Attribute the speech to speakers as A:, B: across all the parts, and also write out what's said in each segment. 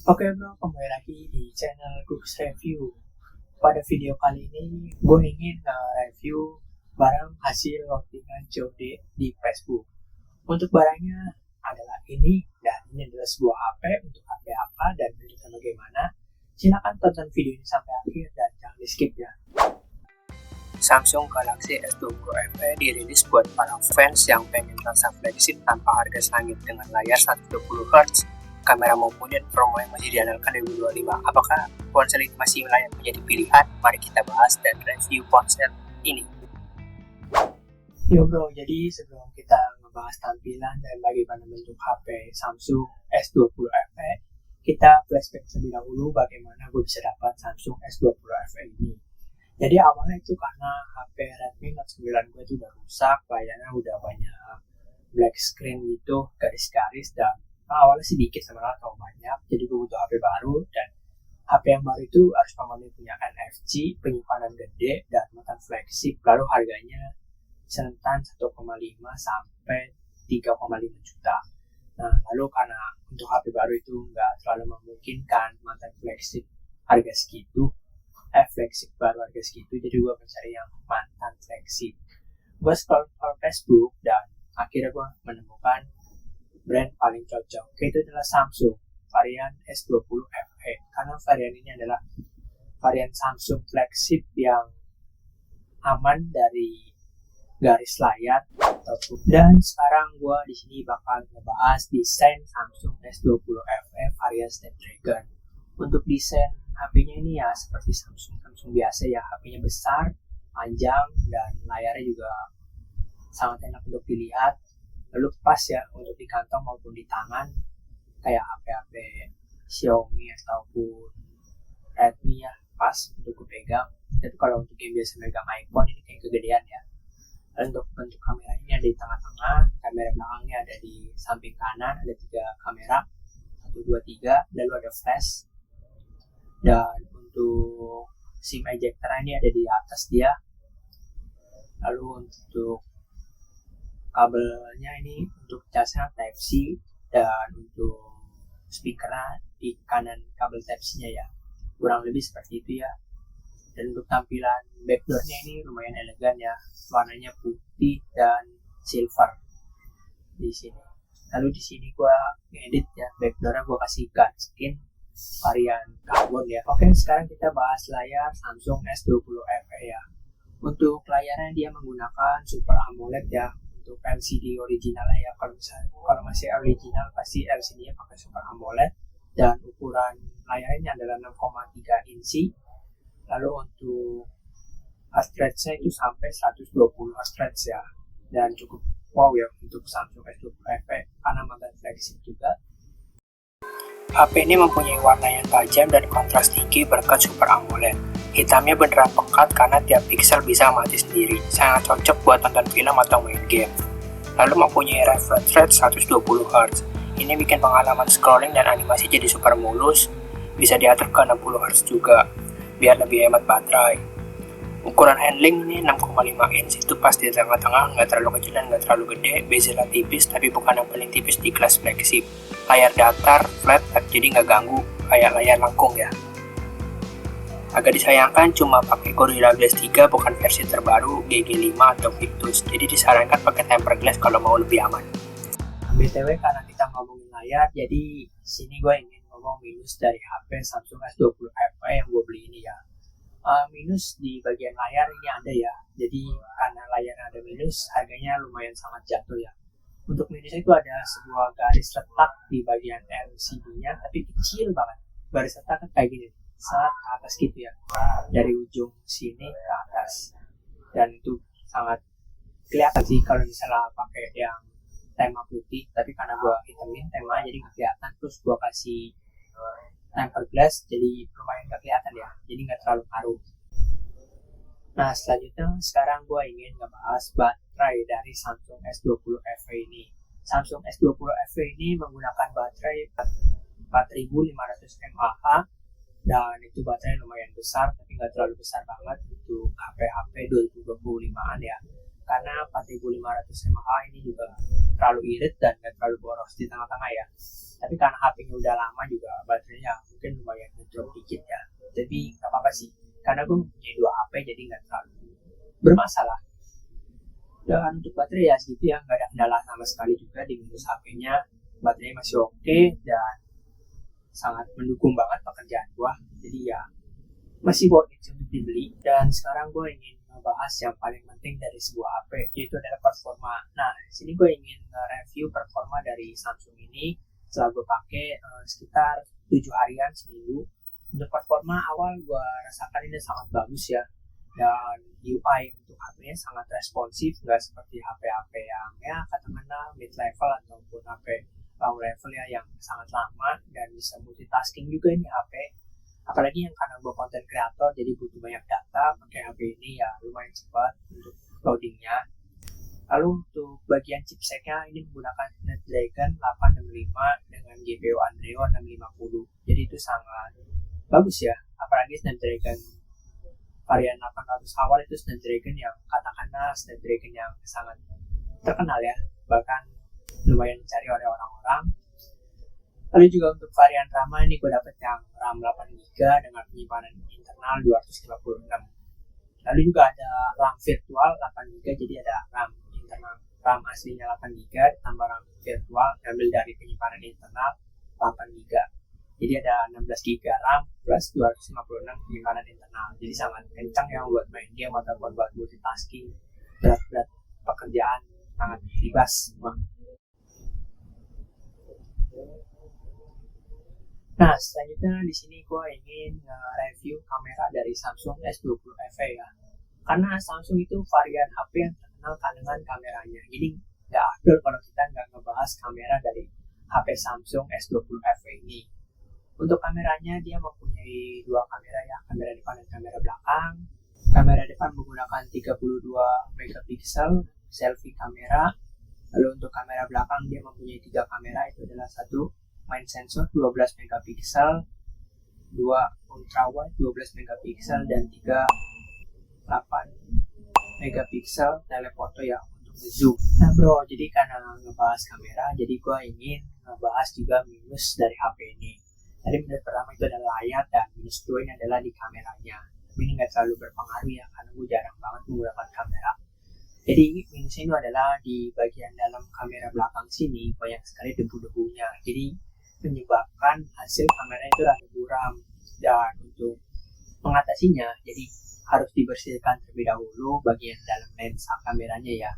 A: Oke bro, kembali lagi di channel Gooks Review. Pada video kali ini, gue ingin nge-review barang hasil loadingan COD di Facebook. Untuk barangnya adalah ini, dan ini adalah sebuah HP untuk HP apa dan bentuknya bagaimana. Silahkan tonton video ini sampai akhir dan jangan di skip ya.
B: Samsung Galaxy S20 FE dirilis buat para fans yang pengen rasa flagship tanpa harga selangit dengan layar 120Hz, kamera maupun promo yang masih diandalkan 2025. Apakah ponsel ini masih layak menjadi pilihan? Mari kita bahas dan review ponsel ini.
A: Yo bro, jadi sebelum kita ngebahas tampilan dan bagaimana bentuk HP Samsung S20 FE, kita flashback terlebih dahulu bagaimana gue bisa dapat Samsung S20 FE ini. Jadi awalnya itu karena HP Redmi Note 9 gue itu udah rusak, layarnya udah banyak black screen gitu, garis-garis, dan awalnya sedikit sebenarnya atau banyak, jadi gue butuh HP baru. Dan HP yang baru itu harus memenuhi punya NFC, penyimpanan gede, dan muatan flagship, lalu harganya rentan 1,5 sampai 3,5 juta. Nah, lalu karena untuk HP baru itu nggak terlalu memungkinkan mantan flagship harga segitu, flagship baru harga segitu, jadi gue mencari yang mantan flagship. Gue scroll Facebook dan akhirnya gue menemukan brand paling cocok, yaitu adalah Samsung varian S20 FE, karena varian ini adalah varian Samsung flagship yang aman dari garis layar. Dan sekarang gue di sini bakal ngebahas desain Samsung S20 FE varian Snapdragon. Untuk desain HP-nya ini ya seperti Samsung biasa ya, HP-nya besar, panjang, dan layarnya juga sangat enak untuk dilihat. Lalu pas ya untuk di kantong maupun di tangan, kayak HP-HP Xiaomi ataupun Redmi ya, pas untuk gue pegang. Tapi kalau untuk yang biasa megang iPhone ini kayak kegedean ya. Dan untuk bentuk kamera ini ada di tengah-tengah, kamera belakangnya ada di samping kanan, ada 3 kamera, 1, 2, 3, lalu ada flash. Dan untuk SIM ejector ini ada di atas dia. Lalu untuk kabelnya ini untuk casnya Type-C, dan untuk speakernya di kanan kabel Type-C-nya ya. Kurang lebih seperti itu ya. Dan untuk tampilan backdoornya ini lumayan elegan ya, warnanya putih dan silver di sini. Lalu di sini gua ngedit ya, backdoornya gua kasih gunskin varian karbon ya. Oke, sekarang kita bahas layar Samsung S20 FE ya. Untuk layarnya dia menggunakan Super AMOLED ya. Untuk LCD originalnya ya, kalau masih original pasti LCD-nya pakai Super AMOLED, dan ukuran layarnya adalah 6,3 inci. Lalu untuk heart rate-nya itu sampai 120 heart rate ya, dan cukup wow ya untuk Samsung S20 FE karena mantan flagship juga.
B: HP ini mempunyai warna yang tajam dan kontras tinggi berkat Super AMOLED. Hitamnya beneran pekat karena tiap pixel bisa mati sendiri, sangat cocok buat nonton film atau main game. Lalu mempunyai refresh rate 120Hz. Ini bikin pengalaman scrolling dan animasi jadi super mulus, bisa diatur ke 60Hz juga, biar lebih hemat baterai. Ukuran handling ini 6,5 inch, itu pas di tengah-tengah, nggak terlalu kecil dan nggak terlalu gede, bezelnya tipis tapi bukan yang paling tipis di kelas flagship. Layar datar, flat, jadi nggak ganggu kayak layar langkung ya. Agak disayangkan cuma pakai Gorilla Glass 3 bukan versi terbaru GG5 atau Victus, jadi disarankan pakai tempered glass kalau mau lebih aman.
A: BTW karena kita ngomongin layar, jadi sini gue ingin ngomong minus dari HP Samsung S20 FE yang gue beli ini ya. Minus di bagian layar ini ada ya, jadi karena layarnya ada minus, harganya lumayan sangat jatuh ya. Untuk minusnya itu ada sebuah garis retak di bagian LCD-nya, tapi kecil banget. Garis retak kayak gini, sangat ke atas gitu ya, dari ujung sini ke atas. Dan itu sangat kelihatan sih kalau misalnya pakai yang tema putih, tapi karena gue hitamin temanya jadi nggak kelihatan. Terus gue kasih tempered glass, jadi lumayan nggak kelihatan ya, jadi nggak terlalu ngaruh. Nah, selanjutnya sekarang gue ingin ngebahas baterai dari Samsung S20 FE ini. Samsung S20 FE ini menggunakan baterai 4500 mAh, dan itu baterai lumayan besar tapi nggak terlalu besar banget untuk HP-HP 2025an ya. karena 4500 mAh ini juga terlalu irit dan gak terlalu boros di tengah-tengah ya. Tapi karena HP-nya udah lama juga baterainya mungkin lumayan ngedrop dikit ya. Tapi gak apa-apa sih, karena gue punya 2 HP jadi gak terlalu bermasalah. Dan untuk baterai ya segitu ya, gak ada kendala sama sekali juga di Windows HP-nya. Baterainya masih oke dan sangat mendukung banget pekerjaan gue. Jadi ya masih worth it untuk dibeli. Dan sekarang gue ingin ngebahas yang paling penting dari sebuah HP, yaitu adalah performa. Nah, di sini gue ingin review performa dari Samsung ini setelah gue pakai sekitar 7 harian seminggu. Untuk performa awal gue rasakan ini sangat bagus ya, dan UI untuk HP-nya sangat responsif, nggak seperti HP-HP yang ya katakanlah mid level ataupun HP low level ya yang sangat lama, dan bisa multitasking juga ini HP. Apalagi yang karena gue content creator jadi butuh banyak data, pakai HP ini ya lumayan cepat untuk loadingnya. Lalu untuk bagian chipsetnya ini menggunakan Snapdragon 865 dengan GPU Adreno 650. Jadi itu sangat bagus ya, apalagi Snapdragon varian 800 awal itu Snapdragon yang katakanlah Snapdragon yang sangat terkenal ya, bahkan lumayan dicari oleh orang-orang. Lalu juga untuk varian RAM ini gue dapet yang RAM 8GB dengan penyimpanan internal 256. Lalu juga ada RAM virtual 8GB, jadi ada RAM internal, RAM aslinya 8GB tambah RAM virtual ambil dari penyimpanan internal 8GB. Jadi ada 16GB RAM plus 256 penyimpanan internal. Jadi sangat kencang yang buat main game ataupun buat multitasking, berat-berat pekerjaan sangat bebas. Nah, selanjutnya di sini gue ingin review kamera dari Samsung S20 FE ya. Karena Samsung itu varian HP yang terkenal dengan kameranya. Jadi nggak afdol kalau kita nggak ngebahas kamera dari HP Samsung S20 FE ini. Untuk kameranya dia mempunyai 2 kamera ya, kamera depan dan kamera belakang. Kamera depan menggunakan 32 megapiksel selfie kamera. Lalu untuk kamera belakang dia mempunyai 3 kamera, itu adalah 1 main sensor 12 megapiksel, 2 ultrawide 12 megapiksel, dan 3 8 megapiksel telefoto ya untuk zoom. Nah bro, jadi karena ngebahas kamera, jadi gue ingin ngebahas juga minus dari HP ini. Tadi minus pertama itu adalah layar, dan minus 2 ini adalah di kameranya. Tapi ini nggak terlalu berpengaruh ya, karena gue jarang banget menggunakan kamera. Jadi minusnya itu adalah di bagian dalam kamera belakang sini banyak sekali debu-debunya. Jadi menyebabkan hasil kamera itu rada buram, dan untuk mengatasinya jadi harus dibersihkan terlebih dahulu bagian dalam lensa kameranya ya.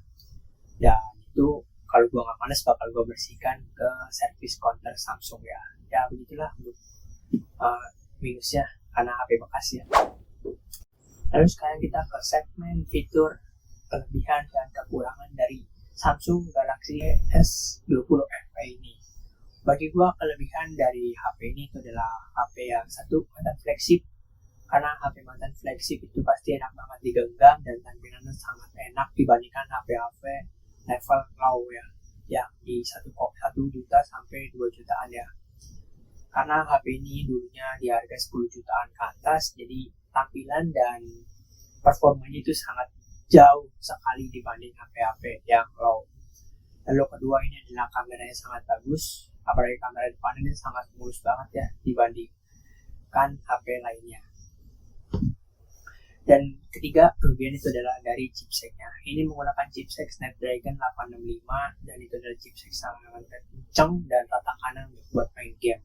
A: Dan itu kalau gua nggak males bakal gua bersihkan ke service counter Samsung ya. Ya begitulah untuk minusnya karena HP bekas ya. Lalu sekarang kita ke segmen fitur kelebihan dan kekurangan dari Samsung Galaxy S20 FE ini. Bagi gua kelebihan dari HP ini itu adalah HP yang satu mantan flagship, karena HP mantan flagship itu pasti enak banget digenggam dan tampilannya sangat enak dibandingkan HP-HP level low ya, yang di 1 juta sampai 2 jutaan ya. Karena HP ini dulunya di harga 10 jutaan ke atas, jadi tampilan dan performanya itu sangat jauh sekali dibanding HP-HP yang low. Lalu kedua ini adalah kameranya sangat bagus, apalagi kamera depan ini sangat mulus banget ya dibandingkan HP lainnya. Dan ketiga kelebihan itu adalah dari chipsetnya. Ini menggunakan chipset Snapdragon 865, dan itu adalah chipset sangat kencang dan rata kanan buat main game.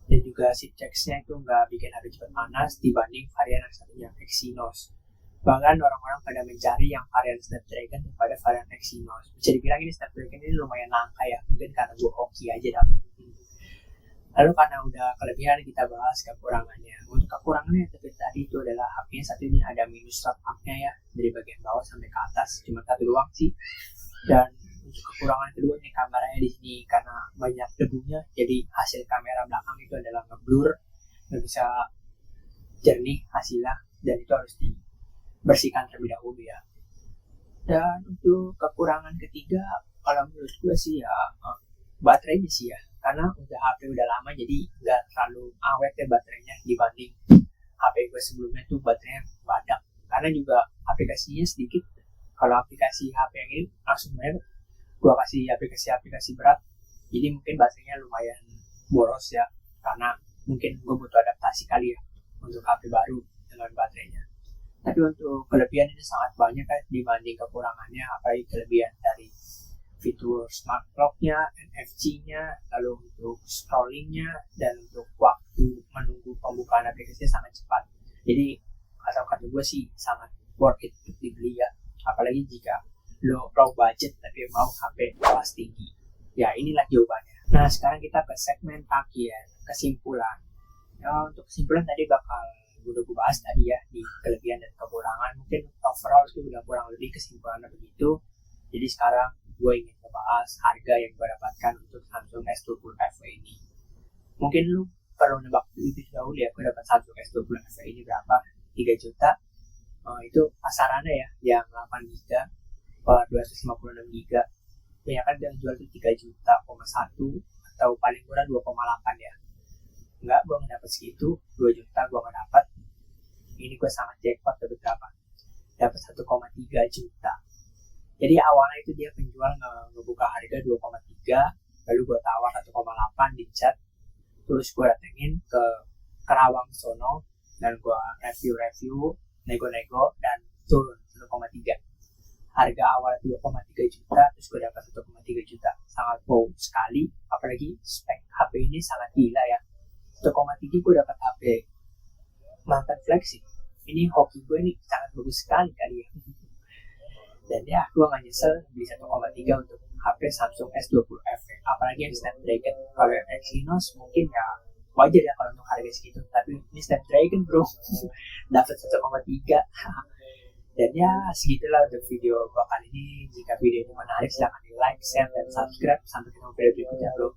A: Dan juga chipsetnya itu nggak bikin HP cepat panas dibanding varian yang satunya Exynos. Bahkan orang-orang pada mencari yang varian Snapdragon daripada varian Exynos. Bisa dibilang ini Snapdragon ini lumayan langka ya, mungkin karena gue hoki aja dapat. Lalu karena udah kelebihan, kita bahas kekurangannya. Untuk kekurangannya seperti tadi itu adalah HP-nya satu ini ada minus startup-nya ya, dari bagian bawah sampai ke atas, cuma satu doang sih. Dan untuk kekurangan kedua nih kameranya di sini karena banyak debunya, jadi hasil kamera belakang itu adalah ngeblur, nggak bisa jernih hasilnya, dan itu harus bersihkan terlebih dahulu ya. Dan untuk kekurangan ketiga, kalau menurut gue sih ya baterainya sih ya, karena udah HP udah lama jadi nggak terlalu awet ya baterainya dibanding HP gue sebelumnya tuh baterainya badak, karena juga aplikasinya sedikit. Kalau aplikasi kasih HP yang ini langsung banyak gue kasih aplikasi-aplikasi berat, jadi mungkin baterainya lumayan boros ya, karena mungkin gue butuh adaptasi kali ya untuk HP baru dengan baterainya. Tapi untuk kelebihan ini sangat banyak kan dibanding kekurangannya, apalagi kelebihan dari fitur smart clock-nya, NFC-nya, lalu untuk scrollingnya, dan untuk waktu menunggu pembukaan aplikasinya sangat cepat. Jadi kata gue sih sangat worth it untuk dibeli ya, apalagi jika lo low budget tapi mau HP kelas tinggi. Ya inilah jawabannya. Nah sekarang kita ke segmen akhir, kesimpulan. Ya, untuk kesimpulan tadi udah gue bahas tadi ya di kelebihan dan kekurangan. Mungkin overall itu udah kurang lebih kesimpulannya begitu. Jadi sekarang gue ingin membahas harga yang gue dapatkan untuk Samsung S20 FE ini. Mungkin lu perlu nebak lebih dahulu ya, gue dapat Samsung S20 FE ini berapa? 3 juta. Itu pasarannya ya, yang 8 GB per 256 GB. Ya kan yang jual itu 3 juta, 1 atau paling murah 2,8 ya. Enggak, gue nggak dapat segitu, 2 juta gue nggak dapat. Ini gue sangat jackpot, dapat berapa? Dapat 1,3 juta. Jadi awalnya itu dia penjual ngebuka harga 2,3, lalu gue tawar 1,8 di chat, terus gue datengin ke Kerawang sono, dan gue review, nego-nego, dan turun 1,3. Harga awal 2,3 juta, terus gue dapat 1,3 juta. Sangat wow sekali, apalagi spek HP ini sangat gila ya. 1,3 gue dapat HP mantan flagship. Ini hoki gue ini sangat bagus sekali kali ya. Dan ya gue gak nyesel beli 1,3 untuk HP Samsung S20 FE, apalagi yang Snapdragon. Kalau yang Exynos mungkin ya wajar ya kalau untuk harga segitu, tapi ini Snapdragon bro. Dapat 1,3. Dan ya segitulah untuk video gue kali ini. Jika video ini menarik silahkan di like, share, dan subscribe. Sampai ketemu video berikutnya bro.